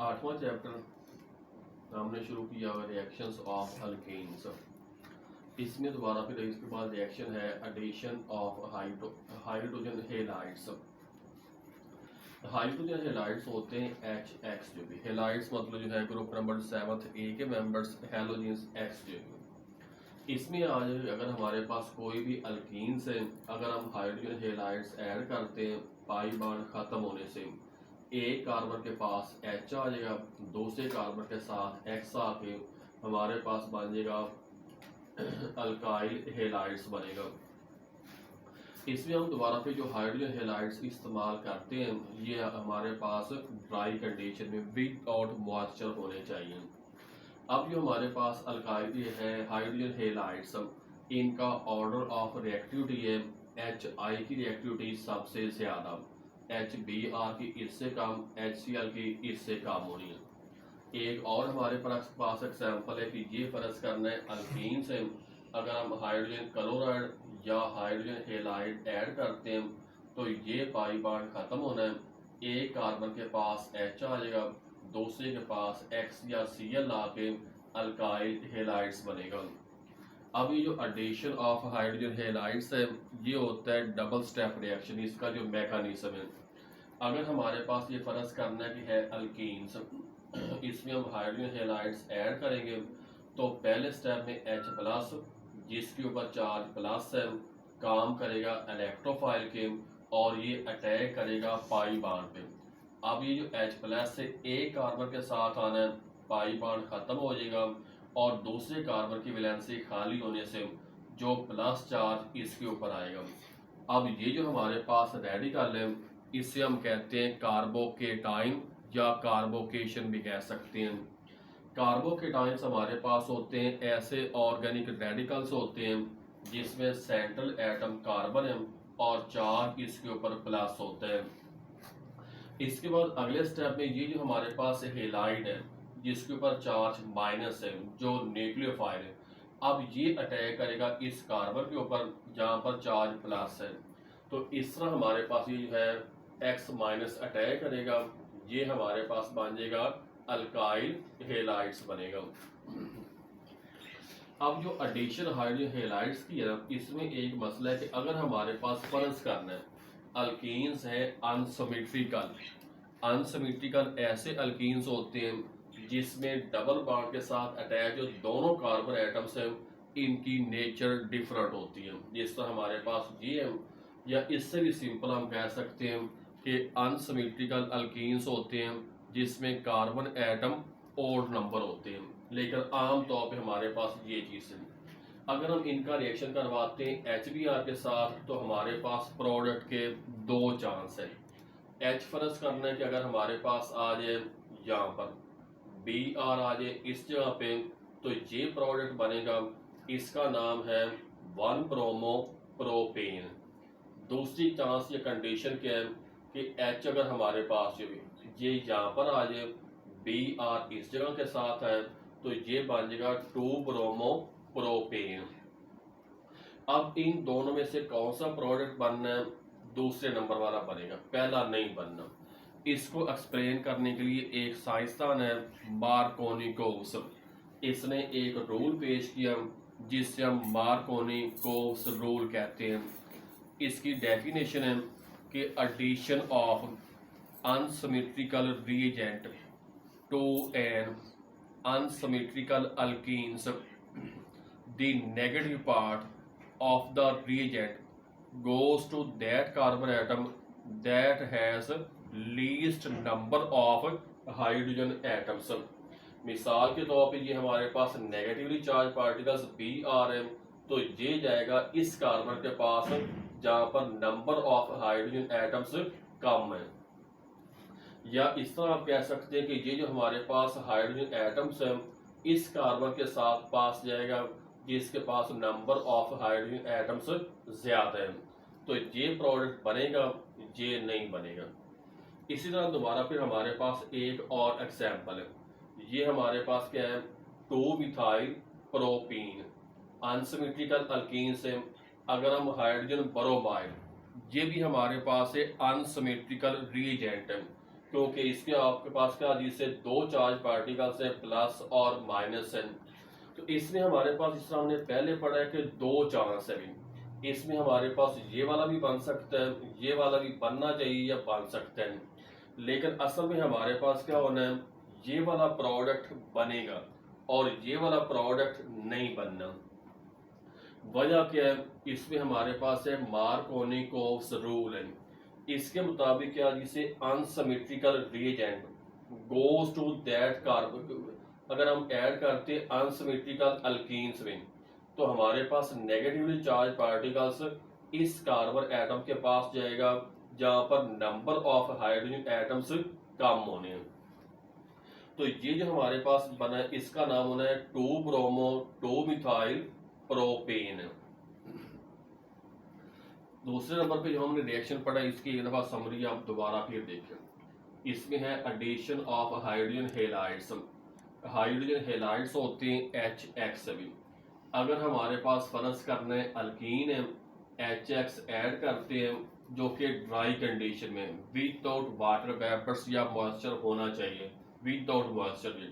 आठवां चैप्टर हमने शुरू किया हुआ रिएक्शंस ऑफ अल्केन्स। इसमें दोबारा फिर इसके बाद रिएक्शन है addition of hydrogen halides. Hydrogen halides होते हैं HX जो भी हेलाइड्स मतलब जो है ग्रुप नंबर 7 A के मेंबर्स हेलोजेंस X जो भी। इसमें आज अगर हमारे पास कोई भी अल्कीन्स है, अगर हम हाइड्रोजन हेलाइड्स ऐड करते हैं पाई बॉन्ड खत्म होने से एक कार्बन के पास H आ जाएगा, दूसरे कार्बन के साथ X आके हमारे पास बन जाएगा अल्काइल हेलाइड्स बनेगा। इसमें हम दोबारा पे जो हाइड्रोजन हेलाइड्स इस्तेमाल करते हैं ये हमारे पास ड्राई कंडीशन में विदाउट मॉइस्चर होने चाहिए। अब जो हमारे पास अल्काइल ये है हाइड्रोजन हेलाइड्स, इनका ऑर्डर ऑफ रिएक्टिविटी है HI की रिएक्टिविटी सबसे ज़्यादा, HBr की इससे कम, HCl की इससे कम होनी है। एक और हमारे पास एग्जाम्पल है कि ये फर्ज करना है अल्कीन से अगर हम हाइड्रोजन क्लोराइड या हाइड्रोजन हेलाइड ऐड करते हैं तो ये पाई बॉन्ड खत्म होना है, एक कार्बन के पास H आ जाएगा, दूसरे के पास X या Cl आके अल्काइल हेलाइड्स बनेगा। अब ये जो एडिशन ऑफ हाइड्रोजन हेलाइड्स है ये होता है डबल स्टेप रिएक्शन। इसका जो मैकेनिज्म है, अगर हमारे पास ये फर्ज करना है कि है अल्कीन्स, इसमें हम हाइड्रोजन हेलाइड्स ऐड करेंगे तो पहले स्टेप में H प्लस जिसके ऊपर चार्ज प्लस है काम करेगा इलेक्ट्रोफाइल के और ये अटैक करेगा पाई बॉन्ड पे। अब ये जो H प्लस से एक कार्बन के साथ आना है, पाई बॉन्ड खत्म हो जाएगा और दूसरे कार्बन की वैलेंसी खाली होने से जो प्लस चार्ज इसके ऊपर आएगा। अब ये जो हमारे पास रेडिकल है इसे हम कहते हैं कार्बोकेटाइन या कार्बोकेशन भी कह सकते हैं। कार्बोकेटाइंस हमारे पास होते हैं ऐसे ऑर्गेनिक रेडिकल्स होते हैं जिसमें सेंट्रल एटम कार्बन है और चार्ज इसके ऊपर प्लस होता है। इसके बाद अगले स्टेप में ये जो हमारे पास हेलाइड है जिसके ऊपर चार्ज माइनस है जो न्यूक्लियोफाइल है, अब ये अटैक करेगा इस कार्बन के ऊपर जहाँ पर चार्ज प्लस है। तो इस तरह हमारे पास ये जो है X माइनस अटैक करेगा, ये हमारे पास बन जाएगा अल्काइल हेलाइड्स बनेगा। अब जो एडिशन हाइड्रोजन हेलाइड्स की है इसमें एक मसला है कि अगर हमारे पास फर्ज करना है अल्कीन्स है अनसिमेट्रिकल, अनसिमेट्रिकल ऐसे अल्कीन्स होते हैं जिसमें डबल बॉन्ड के साथ अटैच जो दोनों कार्बन एटम्स हैं इनकी नेचर डिफरेंट होती है। जिस तरह हमारे पास ये है, या इससे भी सिंपल हम कह सकते हैं कि अनसिमेट्रिकल अल्कीन्स होते हैं जिसमें कार्बन एटम ओड नंबर होते हैं, लेकिन आम तौर पे हमारे पास ये चीज़ है। अगर हम इनका रिएक्शन करवाते हैं HBr के साथ तो हमारे पास प्रोडक्ट के दो चांस है। H फर्ज करना है कि अगर हमारे पास आ जाए यहाँ पर Br आ जाए इस जगह पे तो ये प्रोडक्ट बनेगा, इसका नाम है 1 ब्रोमो प्रोपेन। दूसरी चांस या कंडीशन क्या है कि H अगर हमारे पास ये यहाँ पर आ जाए, Br इस जगह के साथ है तो ये बन जाएगा 2 ब्रोमो प्रोपेन। अब इन दोनों में से कौन सा प्रोडक्ट बनना है, दूसरे नंबर वाला बनेगा, पहला नहीं बनना। इसको एक्सप्लेन करने के लिए एक साइंसदान है मार्कोनिकोव्स, इसने एक रूल पेश किया जिससे हम मार्कोनिकोव्स रूल कहते हैं। इसकी डेफिनेशन है कि addition of unsymmetrical reagent to an unsymmetrical alkenes, the negative part of the reagent goes to that carbon atom that has least number of hydrogen atoms। मिसाल के तौर पे ये हमारे पास नेगेटिवली चार्ज पार्टिकल्स Br है तो ये जाएगा इस कार्बन के पास जहाँ पर number of hydrogen atoms come है। या इस तरह आप कह सकते हैं कि ये जो हमारे पास हाइड्रोजन एटम्स हैं इस कार्बन के साथ पास जाएगा जिसके पास नंबर ऑफ हाइड्रोजन एटम्स ज्यादा है, तो ये प्रोडक्ट बनेगा, ये नहीं बनेगा। इसी तरह दोबारा फिर हमारे पास एक और एग्जाम्पल है, ये हमारे पास क्या है 2 मिथाइल प्रोपीन अनसिमेट्रिकल अल्कीन से अगर हम हाइड्रोजन ब्रोमाइड, ये भी हमारे पास है अनसिमेट्रिकल रिएजेंट है, क्योंकि इसके आपके पास क्या जिससे दो चार्ज पार्टिकल्स है प्लस और माइनस है। तो इसमें हमारे पास जिस तरह हमने पहले पढ़ा है कि दो चांस है भी, इसमें हमारे पास ये वाला भी बन सकता है, ये वाला भी बनना चाहिए या बन सकता है, लेकिन असल में हमारे पास क्या होना है, ये वाला प्रोडक्ट बनेगा और ये वाला प्रोडक्ट नहीं बनना। वजह क्या है, इसमें हमारे पास है मार्कोनिकोव्स रूल है। इसके मुताबिक क्या जिसे unsymmetrical reagent goes to that carbon, अगर हम ऐड करते हैं अनसिमेट्रिकल अल्कीन्स में, तो हमारे पास नेगेटिवली चार्ज पार्टिकल्स इस कार्बन एटम के पास जाएगा जहां पर number of hydrogen atoms come होने हैं। तो ये जो हमारे पास बना है इसका नाम होना है 2 ब्रोमो 2 मिथाइल प्रोपेन। दूसरे नंबर पे जो हमने रिएक्शन पढ़ा इसकी एक दफा समरी आप दोबारा फिर देखें। इसमें है addition of hydrogen halides. Hydrogen halides होते हैं HX भी। अगर हमारे पास फर्ज करना है अल्कीन है, HX ऐड करते हैं जो कि ड्राई कंडीशन में विदाउट वाटर वेपर्स या मॉइस्चर होना चाहिए, विदाउट मॉइस्चर भी,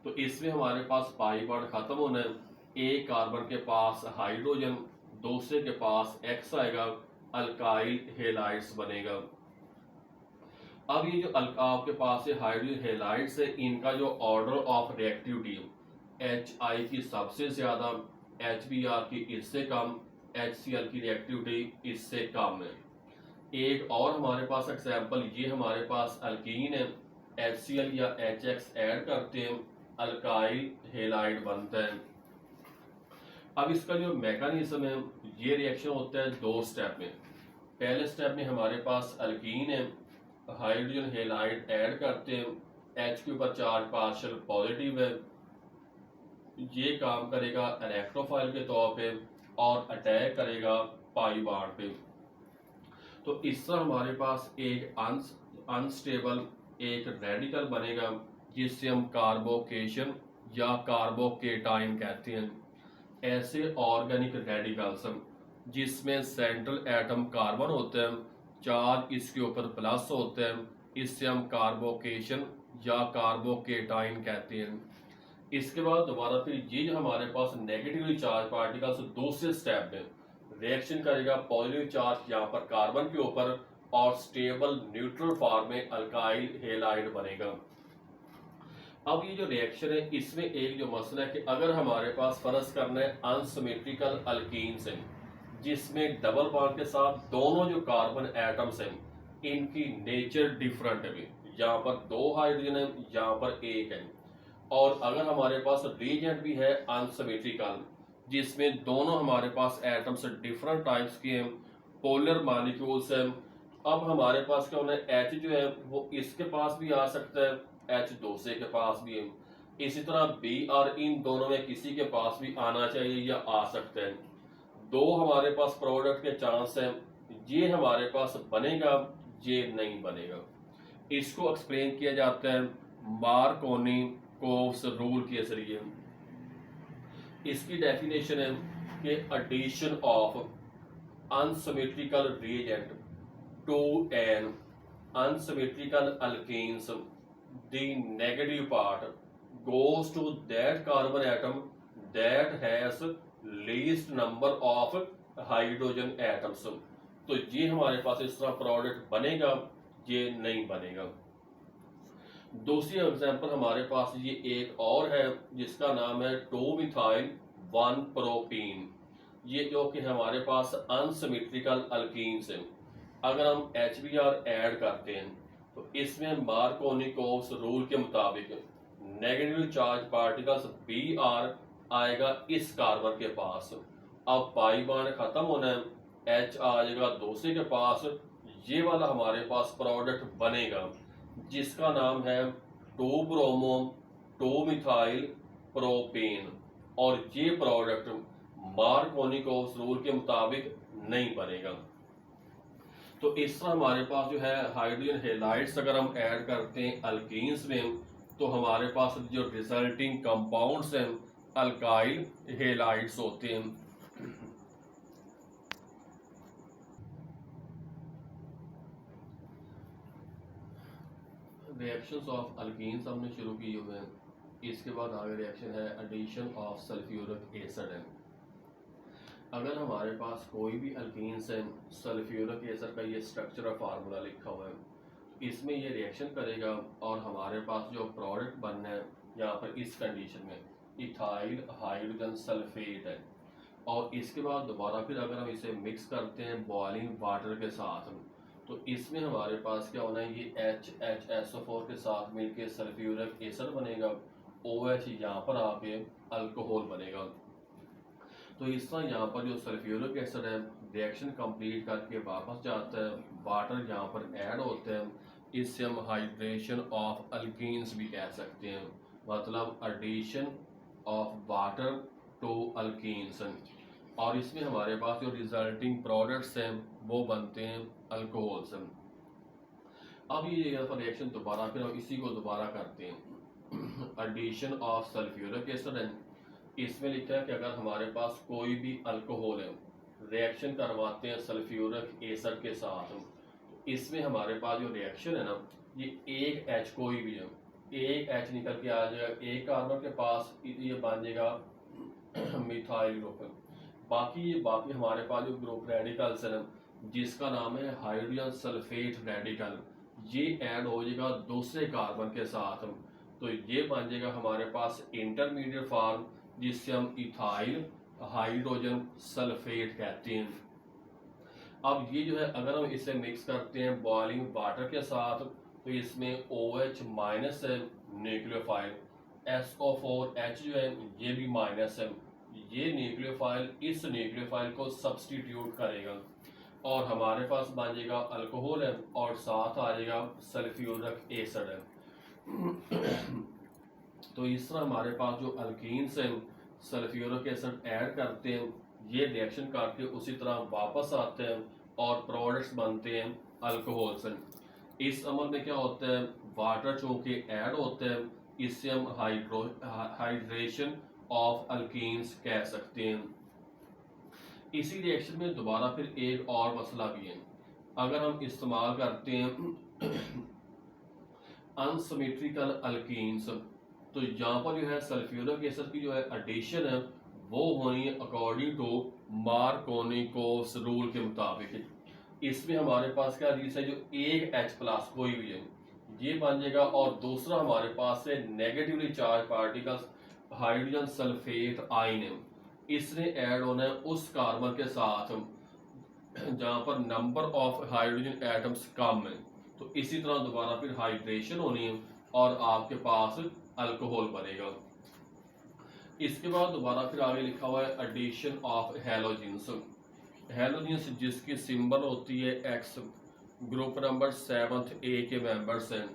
तो इसमें हमारे पास पाई बॉन्ड खत्म होना है, एक कार्बन के पास हाइड्रोजन, दूसरे के पास X आएगा, अल्काइल हेलाइड्स बनेगा। अब ये जो आपके पास है हाइड्रोजन हेलाइड्स है, इनका जो ऑर्डर ऑफ रिएक्टिविटी HI की सबसे ज्यादा, HBr की इससे कम, HCl की रिएक्टिविटी इससे कम है। एक और हमारे पास एग्जांपल, ये हमारे पास अल्कीन है, HCl या HX ऐड करते हैं, अल्काइल हेलाइड बनता है। अब इसका जो मैकेनिज्म है, ये रिएक्शन होता है दो स्टेप में। पहले स्टेप में हमारे पास अल्कीन है, हाइड्रोजन हेलाइड ऐड करते हैं, H के ऊपर चार्ज पार्शियल पॉजिटिव है, ये काम करेगा इलेक्ट्रोफाइल के तौर पे और अटैक करेगा पाई बॉन्ड पे। तो इस तरह हमारे पास एक अनस्टेबल एक रेडिकल बनेगा जिससे हम कार्बोकेशन या कार्बोकेटाइन कहते हैं। ऐसे ऑर्गेनिक रेडिकल्स जिसमें सेंट्रल एटम कार्बन होते हैं, चार्ज इसके ऊपर प्लस होते हैं, इससे हम कार्बोकेशन या कार्बोकेटाइन कहते हैं। इसके बाद दोबारा फिर ये जो हमारे पास नेगेटिवली चार्ज पार्टिकल्स दूसरे स्टेप में रिएक्शन करेगा पॉजिटिव चार्ज यहाँ पर कार्बन के ऊपर और स्टेबल न्यूट्रल फॉर्म में अल्काइल हेलाइड बनेगा। अब ये जो रिएक्शन है इसमें एक जो मसला है कि अगर हमारे पास फर्ज करना है अनसिमेट्रिकल अल्कीन्स हैं जिसमें डबल बॉन्ड के साथ दोनों जो कार्बन एटम्स हैं इनकी नेचर डिफरेंट है, यहाँ पर दो हाइड्रोजन है, यहाँ पर एक है, और अगर हमारे पास रिएजेंट भी है अनसिमेट्रिकल जिसमें दोनों हमारे पास एटम्स डिफरेंट टाइप्स के हैं, पोलर मॉलिक्यूल्स हैं। अब हमारे पास क्या होना है, H जो है वो इसके पास भी आ सकता है, H दूसरे के पास भी है, इसी तरह Br इन दोनों में किसी के पास भी आना चाहिए या आ सकता है। दो हमारे पास प्रोडक्ट के चांस हैं, ये हमारे पास बनेगा, ये नहीं बनेगा। इसको एक्सप्लेन किया जाता है मार्कोनिकोव्स रूल के जरिए। इसकी डेफिनेशन है कि addition of unsymmetrical reagent to an unsymmetrical alkenes, the negative part goes to that carbon atom that has least number of hydrogen atoms। तो ये हमारे पास इस तरह प्रोडक्ट बनेगा, ये नहीं बनेगा। दूसरी एग्जांपल हमारे पास ये एक और है जिसका नाम है 2 मिथाइल 1 प्रोपीन, ये जो कि हमारे पास अनसिमेट्रिकल अल्कीन्स है। अगर हम HBr ऐड करते हैं तो इसमें मार्कोनिकोव्स रूल के मुताबिक नेगेटिव चार्ज पार्टिकल्स Br आएगा इस कार्बन के पास, अब पाई बॉन्ड खत्म होना है, H आ जाएगा दूसरे के पास, ये वाला हमारे पास प्रोडक्ट बनेगा जिसका नाम है 2 ब्रोमो 2 मिथाइल प्रोपेन, और ये प्रोडक्ट मार्कोनिकोव्स रूल के मुताबिक नहीं बनेगा। तो इस तरह हमारे पास जो है हाइड्रोजन हेलाइड्स अगर हम ऐड करते हैं अल्कीन्स में तो हमारे पास जो रिजल्टिंग कंपाउंड्स हैं अल्काइल हेलाइड्स होते हैं। रिएक्शंस ऑफ अल्कीन्स हमने शुरू किए हुए हैं। इसके बाद आगे रिएक्शन है एडिशन ऑफ सल्फ्यूरिक एसिड है। अगर हमारे पास कोई भी अल्कीन्स है, सल्फ्यूरिक एसिड का ये स्ट्रक्चर और फार्मूला लिखा हुआ है, इसमें ये रिएक्शन करेगा और हमारे पास जो प्रोडक्ट बनना है यहाँ पर इस कंडीशन में इथाइल हाइड्रोजन सल्फेट है। और इसके बाद दोबारा फिर अगर हम इसे मिक्स करते हैं बॉइलिंग वाटर के साथ, तो इसमें हमारे पास क्या होना है, ये HHSO4 के साथ मिलके सल्फ्यूरिक एसिड बनेगा, OH यहाँ पर आके अल्कोहल बनेगा। तो इस तरह यहाँ पर जो सल्फ्यूरिक एसिड है रिएक्शन कंप्लीट करके वापस जाता है, वाटर यहाँ पर ऐड होते हैं, इससे हम हाइड्रेशन ऑफ अल्कीन्स भी कह सकते हैं, मतलब addition of water to alkenes. और इसमें हमारे पास जो रिजल्टिंग प्रोडक्ट्स हैं वो बनते हैं अल्कोहल्स। अब ये यहाँ पर रिएक्शन दोबारा फिर हम इसी को दोबारा करते हैं, एडिशन ऑफ सल्फ्यूरिक एसिड है। इसमें लिखा है कि अगर हमारे पास कोई भी अल्कोहल है, रिएक्शन करवाते हैं सल्फ्यूरिक एसिड के साथ, तो इसमें हमारे पास जो रिएक्शन है ना, ये एक H कोई भी है, एक H निकल के आ जाएगा, एक कार्बन के पास ये बन जाएगा मिथाइल ग्रुप। बाकी हमारे पास जो ग्रुप रेडिकल्स है ना, जिसका नाम है हाइड्रोजन सल्फेट रेडिकल, ये ऐड हो जाएगा दूसरे कार्बन के साथ, तो ये बन जाएगा हमारे पास इंटरमीडिएट फॉर्म, जिससे हम इथाइल हाइड्रोजन सल्फेट कहते हैं। अब ये जो है अगर हम इसे मिक्स करते हैं बॉइलिंग वाटर के साथ, तो इसमें OH माइनस है न्यूक्लियोफाइल, SO4H जो है ये भी माइनस है, ये न्यूक्लियोफाइल इस न्यूक्लियोफाइल को सब्सटीट्यूट करेगा और हमारे पास बन जाएगा अल्कोहल है और साथ आ जाएगा सल्फ्यूरिक एसिड है। तो इस तरह हमारे पास जो अल्कीन्स हैं सल्फ्यूरिक एसिड ऐड करते हैं, ये रिएक्शन करके उसी तरह वापस आते हैं और प्रोडक्ट्स बनते हैं अल्कोहल्स। इस अमल में क्या होता है, वाटर चूँकि ऐड होते हैं, इससे हम हाइड्रेशन ऑफ अल्कीन्स कह सकते हैं। इसी रिएक्शन में दोबारा फिर एक और मसला भी है, अगर हम इस्तेमाल करते हैं अनसिमेट्रिकल अल्कीन्स, तो यहाँ पर जो है सल्फ्यूरिक एसिड की जो है एडिशन है वो होनी है अकॉर्डिंग टू मार्कोनिकोव्स रूल के मुताबिक। इसमें हमारे पास क्या चीज है, जो एक H प्लस कोई भी है ये बन जाएगा और दूसरा हमारे पास है negatively charge particles hydrogen sulphate ion है, इसने ऐड होना है उस कार्बन के साथ जहाँ पर number of hydrogen atoms come है, तो इसी तरह दोबारा फिर हाइड्रेशन होनी है और आपके पास अल्कोहल बनेगा। इसके बाद दोबारा फिर आगे लिखा हुआ है एडिशन ऑफ हैलोजेंस। हैलोजेंस जिसकी सिंबल होती है X, group number 7th A के मेंबर्स हैं।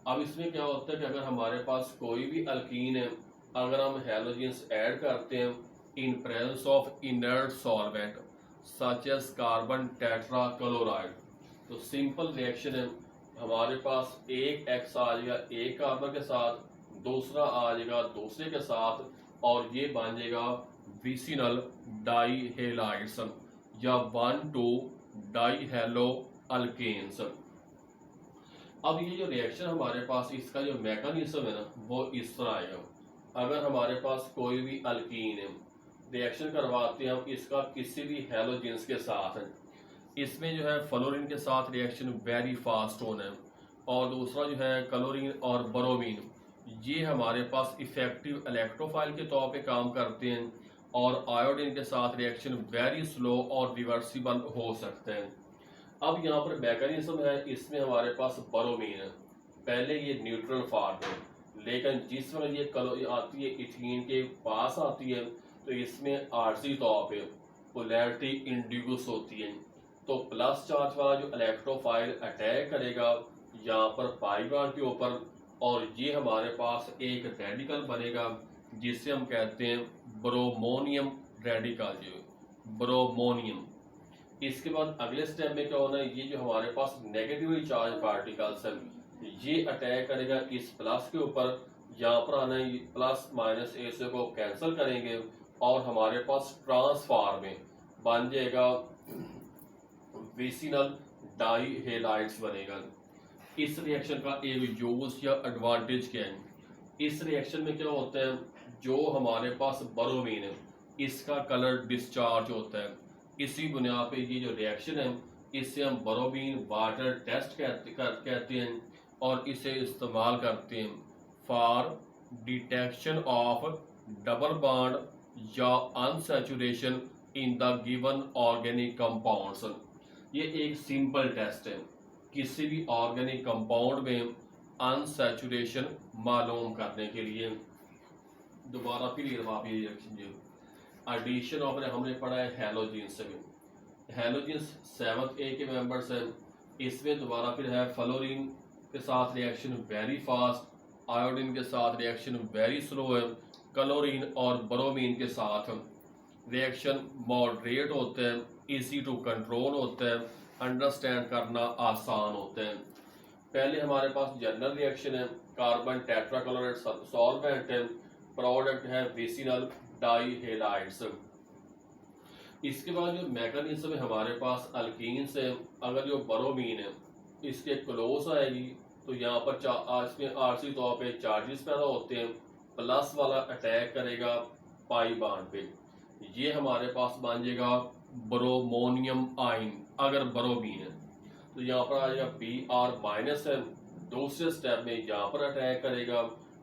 अब इसमें क्या होता है कि अगर हमारे पास कोई भी अल्कीन है, अगर हम हैलोजेंस ऐड करते हैं in presence of inert solvent such as carbon tetrachloride, तो सिंपल रिएक्शन है, हमारे पास एक X आ जाएगा एक कार्बन के साथ, दूसरा आ जाएगा दूसरे के साथ, और ये बन जाएगा विसिनल डाईहेलाइड्स या 1,2 डाईहेलो अल्केन्स। अब ये जो रिएक्शन हमारे पास इसका जो मैकेनिज्म है ना वो इस तरह आएगा, अगर हमारे पास कोई भी अल्कीन है, रिएक्शन करवाते हैं हम इसका किसी भी हैलोजेंस के साथ है, इसमें जो है फ्लोरीन के साथ रिएक्शन वेरी फास्ट होना है, और दूसरा जो है क्लोरीन और ब्रोमीन, ये हमारे पास इफेक्टिव इलेक्ट्रोफाइल के तौर पे काम करते हैं, और आयोडीन के साथ रिएक्शन वेरी स्लो और रिवर्सिबल हो सकते हैं। अब यहाँ पर मैकेनिज्म है, इसमें हमारे पास ब्रोमीन है, पहले ये न्यूट्रल फॉर्म है, लेकिन जिस वक्त ये आती है इथीन के पास आती है, तो इसमें आर्जी तौर पे पोलैरिटी इंड्यूस होती है, तो प्लस चार्ज वाला जो इलेक्ट्रोफाइल अटैक करेगा यहाँ पर पाई बार के ऊपर, और ये हमारे पास एक रेडिकल बनेगा जिसे हम कहते हैं ब्रोमोनियम रेडिकल, जो ब्रोमोनियम। इसके बाद अगले स्टेप में क्या होना है, ये जो हमारे पास नेगेटिवली चार्ज पार्टिकल्स है ये अटैक करेगा इस प्लस के ऊपर, यहाँ पर आना है प्लस माइनस ए से को कैंसिल करेंगे और हमारे पास ट्रांसफार्म में बन जाएगा विसिनल डाईहेलाइड्स बनेगा। इस रिएक्शन का एक यूज या एडवांटेज क्या है? इस रिएक्शन में क्या होता है, जो हमारे पास बोरोमीन है इसका कलर डिस्चार्ज होता है। इसी बुनियाद पे ये जो रिएक्शन है इससे हम बोरोमीन वाटर टेस्ट कहते हैं और इसे इस्तेमाल करते हैं for detection of double bond या unsaturation in the given organic compounds. ये एक सिंपल टेस्ट है किसी भी ऑर्गेनिक कंपाउंड में अनसैचुरेशन मालूम करने के लिए। दोबारा फिर आप ये रखिए, एडिशन ऑफ हमने पढ़ा है हैलोजेंस में। हैलोजेंस 7th A के मेंबर्स हैं। इसमें दोबारा फिर है फ्लोरीन के साथ रिएक्शन वेरी फास्ट, आयोडीन के साथ रिएक्शन वेरी स्लो है, क्लोरीन और ब्रोमीन के साथ रिएक्शन मॉडरेट होते हैं, इजी टू कंट्रोल होते हैं, अंडरस्टैंड करना आसान होते हैं। पहले हमारे पास जनरल रिएक्शन है, कार्बन टेट्राक्लोराइड सॉल्वेंट है, प्रोडक्ट है विसिनल डाइहेलाइड्स। इसके बाद जो मैकेनिज्म है हमारे पास अल्कीन्स है, अगर जो ब्रोमीन है इसके क्लोज आएगी तो यहाँ पर इसमें आरसी तौर पे चार्जेस पैदा होते हैं, प्लस वाला अटैक करेगा पाई बॉन्ड पे, ये हमारे पास बन जाएगा ब्रोमोनियम आइन। अगर ब्रोमीन है तो यहाँ पर आ जाएगा Br माइनस है, दूसरे स्टेप में यहाँ पर अटैक करेगा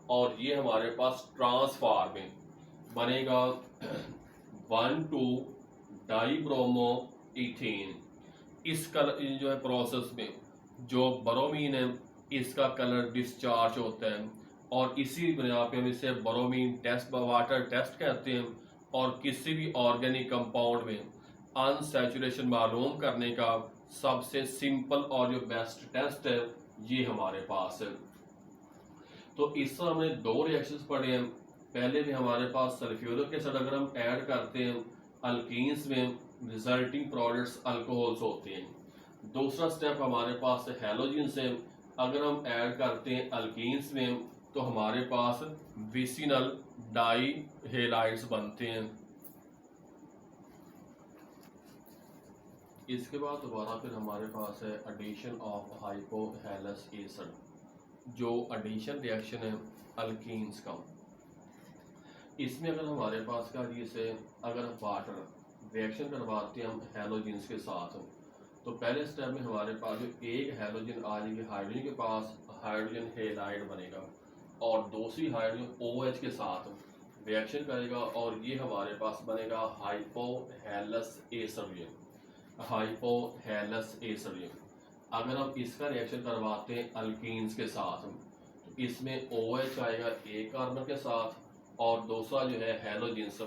और ये हमारे पास ट्रांसफार में बनेगा 1,2 डाइब्रोमो इथेन। इस कलर जो है प्रोसेस में जो ब्रोमीन है इसका कलर डिस्चार्ज होता है और इसी बुनियाद पे हम इसे ब्रोमीन टेस्ट वाटर टेस्ट कहते हैं। और किसी भी ऑर्गेनिक कंपाउंड में अनसैचुरेशन मालूम करने का सबसे सिंपल और जो बेस्ट टेस्ट है ये हमारे पास है। तो इस तरह हमने 2 रिएक्शंस पढ़े हैं। पहले भी हमारे पास सल्फ्यूरिक एसिड अगर हम ऐड करते हैं अल्कीन्स में रिजल्टिंग प्रोडक्ट्स अल्कोहल्स होते हैं। दूसरा स्टेप हमारे पास हैलोजेंस है, अगर हम ऐड करते हैं अल्कीन्स में तो हमारे पास विसिनल डाइहेलाइड्स बनते हैं। इसके बाद दोबारा फिर हमारे पास है एडिशन ऑफ हाइपोहेलस एसिड, जो एडिशन रिएक्शन है अल्कीन्स का। इसमें अगर हमारे पास का जैसे अगर वाटर रिएक्शन करवाते हैं हम हैलोजेंस के साथ तो पहले स्टेप में हमारे पास जो एक हैलोजन आ जाएगी हाइड्रोजन के पास, हाइड्रोजन हेलाइड बनेगा और दूसरी हाइड्रोजन OH के साथ रिएक्शन करेगा और ये हमारे पास बनेगा हाइपोहेलस एसिड। हाइपोहेलस एसिड अगर हम इसका रिएक्शन करवाते हैं अल्कीन्स के साथ तो इसमें OH आएगा एक कार्बन के साथ और दूसरा जो है हैलोजेंस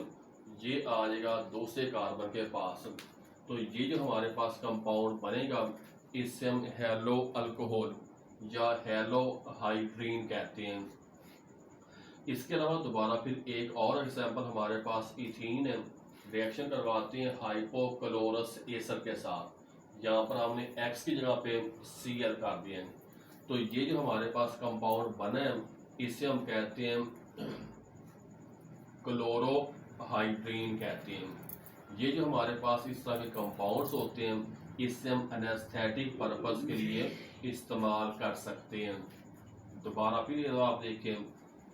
ये आ जाएगा दूसरे कार्बन के पास। तो ये जो हमारे पास कंपाउंड बनेगा इससे हम हेलो अल्कोहल या हेलो हाइड्रीन कहते हैं। इसके अलावा दोबारा फिर एक और एग्जांपल हमारे पास इथीन है, रिएक्शन करवाते हैं हाइपोक्लोरस एसिड के साथ, यहाँ पर हमने X की जगह पे Cl कर दिया है। तो ये जो हमारे पास कंपाउंड बना है इसे हम कहते हैं क्लोरोहाइड्रीन कहते हैं। ये जो हमारे पास इस तरह के कंपाउंड्स होते हैं इससे हम एनेस्थेटिक पर्पस के लिए इस्तेमाल कर सकते हैं। दोबारा फिर आप देखें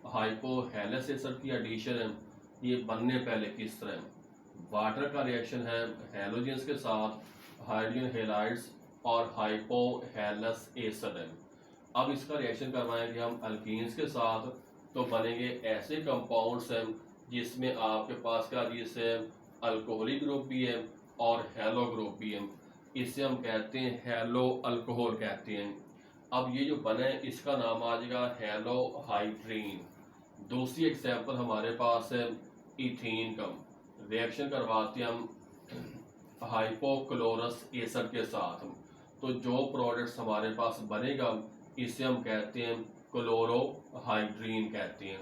हाइपोहेलस एसिड की एडिशन है, ये बनने पहले किस तरह वाटर का रिएक्शन है हैलोजेंस के साथ, हाइड्रोजन हेलाइड्स और हाइपोहेलस एसिड है। अब इसका रिएक्शन करवाएंगे हम अल्कीन्स के साथ तो बनेंगे ऐसे कंपाउंड्स हैं जिसमें आपके पास का जैसे अल्कोहलिक ग्रुप भी है और हेलो ग्रुप भी है, इसे हम कहते हैं हेलो अल्कोहल कहते हैं। अब ये जो बना है इसका नाम आ जाएगा हेलो हाइड्रीन। दूसरी एग्जांपल हमारे पास है इथीन का, रिएक्शन करवाते हैं हम हाइपोक्लोरस एसिड के साथ तो जो प्रोडक्ट्स हमारे पास बनेगा इसे हम कहते हैं क्लोरोहाइड्रीन कहते हैं।